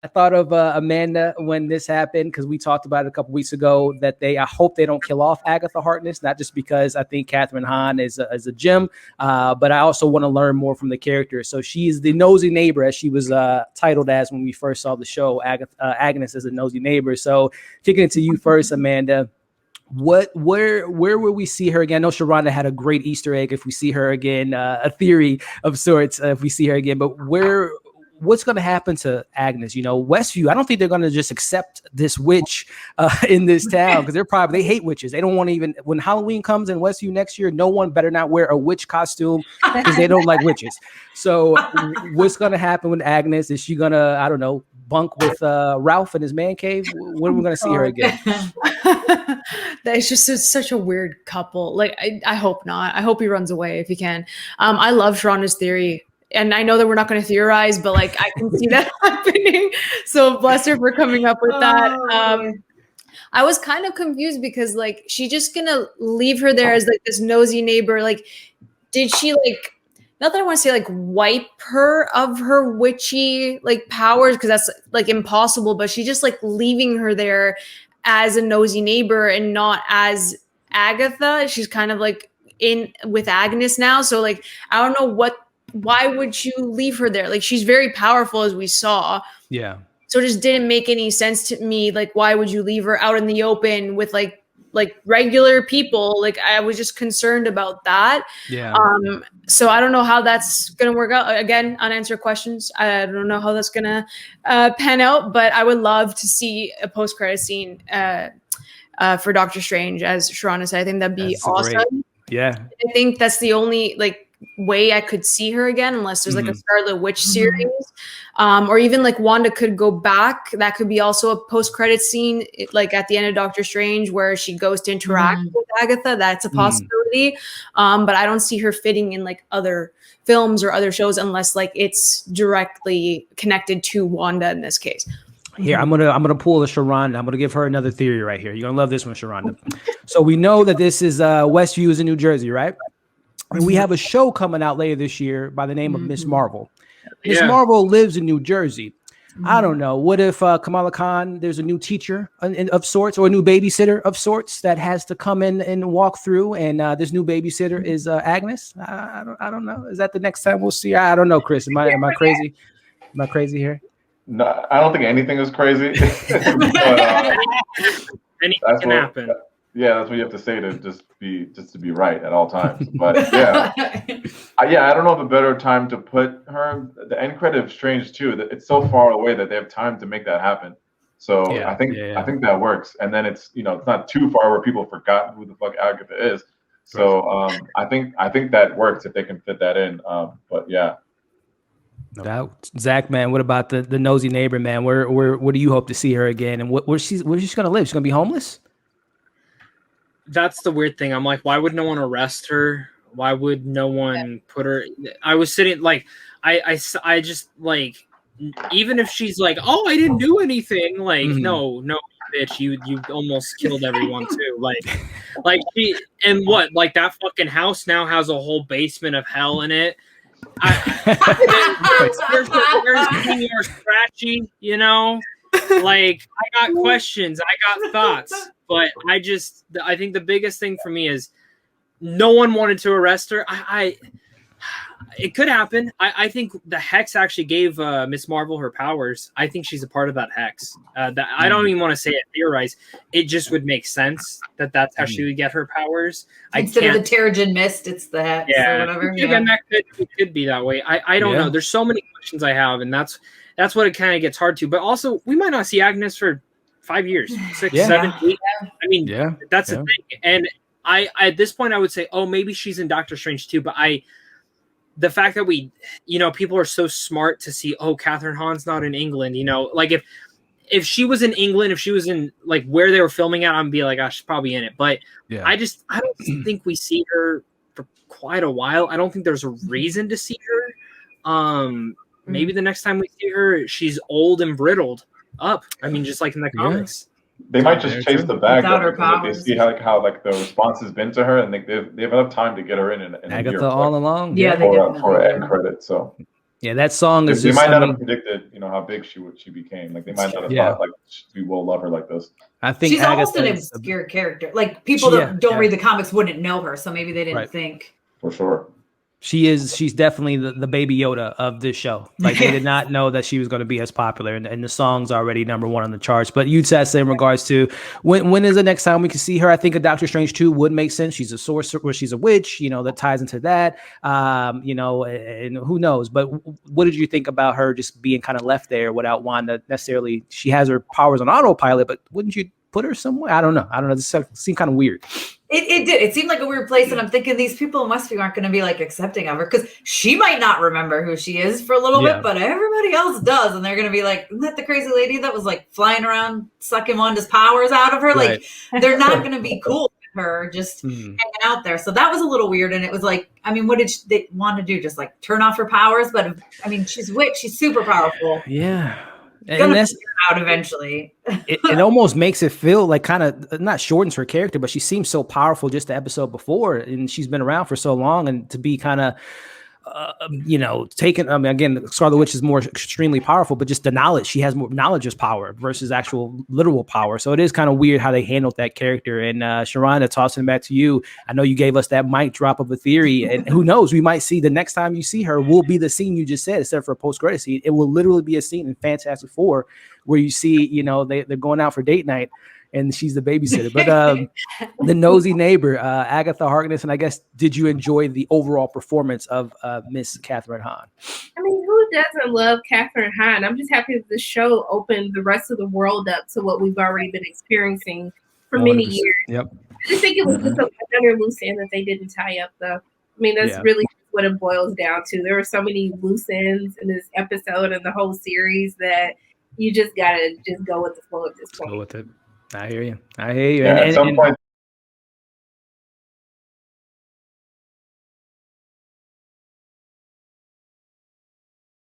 I thought of Amanda when this happened, because we talked about it a couple weeks ago that I hope they don't kill off Agatha Harkness, not just because I think Catherine Hahn is a gem, but I also want to learn more from the character. So she's the nosy neighbor, as she was titled as when we first saw the show. Agnes is a nosy neighbor. So kicking it to you first, Amanda. Where will we see her again? I know Sharonda had a great Easter egg if we see her again, a theory of sorts if we see her again, but what's going to happen to Agnes? You know, Westview, I don't think they're going to just accept this witch in this town, because they hate witches. They don't want to even, when Halloween comes in Westview next year, no one better not wear a witch costume because they don't like witches. So what's going to happen with Agnes? Is she going to, I don't know, bunk with Ralph in his man cave? When are we going to see her again? That's just such a weird couple. Like, I hope not. I hope he runs away if he can. I love Sharonda's theory. And I know that we're not going to theorize, but like I can see that happening. So bless her for coming up with that. I was kind of confused because like she's just gonna leave her there as like this nosy neighbor. Like, did she like? Not that I want to say like wipe her of her witchy like powers, because that's like impossible. But she's just like leaving her there as a nosy neighbor and not as Agatha. She's kind of like in with Agnes now. So like I don't know why would you leave her there? Like, she's very powerful, as we saw. Yeah. So it just didn't make any sense to me. Like, why would you leave her out in the open with like regular people? Like, I was just concerned about that. Yeah. So I don't know how that's gonna work out. Again, unanswered questions. I don't know how that's gonna pan out. But I would love to see a post-credit scene for Doctor Strange, as Sharonda said. I think that'd be awesome. Yeah. I think that's the only like way I could see her again, unless there's like a Scarlet Witch series, or even like Wanda could go back. That could be also a post-credit scene, like at the end of Doctor Strange, where she goes to interact with Agatha. That's a possibility, but I don't see her fitting in like other films or other shows unless like it's directly connected to Wanda in this case. Here, I'm gonna pull a Sharonda. I'm gonna give her another theory right here. You're gonna love this one, Sharonda. So we know that this is Westview is in New Jersey, right? And we have a show coming out later this year by the name of Miss Marvel. Miss Marvel lives in New Jersey. I don't know. What if Kamala Khan, there's a new teacher of sorts, or a new babysitter of sorts that has to come in and walk through, and this new babysitter is Agnes? I don't know. Is that the next time we'll see her? I don't know, Chris. Am I crazy? Am I crazy here? No, I don't think anything is crazy. Anything can happen. Yeah, that's what you have to say to just to be right at all times. But yeah, I don't know of a better time to put her. The end credit of Strange too. That it's so far away that they have time to make that happen. So I think that works. And then it's it's not too far where people forgot who the fuck Agatha is. So I think that works if they can fit that in. But yeah. No doubt. Zach, man, what about the nosy neighbor, man? Where do you hope to see her again? And where's she gonna live? She's gonna be homeless? That's the weird thing. I'm like, why would no one arrest her? Why would no one put her? I was sitting like, I just like, even if she's like, oh, I didn't do anything. Like, no, bitch, you almost killed everyone too. Like she, and what? Like that fucking house now has a whole basement of hell in it. There's Senior Scratchy, Like, I got questions, I got thoughts, but I think the biggest thing for me is no one wanted to arrest her. It could happen. I think the Hex actually gave Miss Marvel her powers. I think she's a part of that Hex. I don't even want to say it, theorize. It just would make sense that that's how she would get her powers. Instead of the Terrigen Mist, it's the Hex or whatever. Again, it could be that way. I don't know. There's so many questions I have, and that's what it kind of gets hard to. But also, we might not see Agnes for 5 years, 6, 7, 8. I mean, that's the thing. And I at this point, I would say, oh, maybe she's in Doctor Strange too. But the fact that people are so smart to see, oh, Catherine Hahn's not in England, like if she was in England, if she was in like where they were filming at, I'd be like, she's probably in it. But I don't think we see her for quite a while. I don't think there's a reason to see her. Maybe the next time we see her, she's old and brittled up. I mean, just like in the comics. They might just chase the bag up. They see how the response has been to her, and they have enough time to get her in Agatha all along. Yeah, for end credit. So Yeah, that song is. They just, might not have predicted, how big she became. Like they might not have thought like we will love her like this. I think she's almost an obscure character. Like people that don't read the comics wouldn't know her, so maybe they didn't think. For sure. She's definitely the baby Yoda of this show. Like they did not know that she was going to be as popular, and the song's already #1 on the charts. But you'd say in regards to when is the next time we can see her? I think a Doctor Strange 2 would make sense. She's a sorcerer, she's a witch, that ties into that. And who knows? But what did you think about her just being kind of left there without Wanda necessarily? She has her powers on autopilot, but wouldn't you put her somewhere? I don't know. This seemed kind of weird. It did. It seemed like a weird place, and I'm thinking these people in Westview aren't going to be like accepting of her because she might not remember who she is for a little bit, but everybody else does, and they're going to be like, "Isn't that the crazy lady that was like flying around sucking Wanda's powers out of her?" Right. Like they're not going to be cool with her just hanging out there. So that was a little weird, and it was like, I mean, what did they want to do? Just like turn off her powers? But I mean, she's witch. She's super powerful. Yeah. And that's out eventually. it almost makes it feel like kind of not shortens her character, but she seems so powerful just the episode before, and she's been around for so long, and to be kind of taken. I mean, again, Scarlet Witch is more extremely powerful, but just the knowledge, she has more knowledge as power versus actual literal power. So it is kind of weird how they handled that character. And Sharonda, tossing it back to you. I know you gave us that mic drop of a theory, and who knows, we might see the next time you see her will be the scene you just said, except for a post-credit scene. It will literally be a scene in Fantastic Four where you see, they're going out for date night, and she's the babysitter. But the nosy neighbor, Agatha Harkness, and I guess, did you enjoy the overall performance of Miss Catherine Hahn? I mean, who doesn't love Catherine Hahn? I'm just happy that the show opened the rest of the world up to what we've already been experiencing for 100%. Many years. Yep. I just think it was just another loose end that they didn't tie up, though. I mean, that's really what it boils down to. There were so many loose ends in this episode and the whole series that you just gotta just go with the flow at this point. Go with it. I hear you. Yeah, at some point,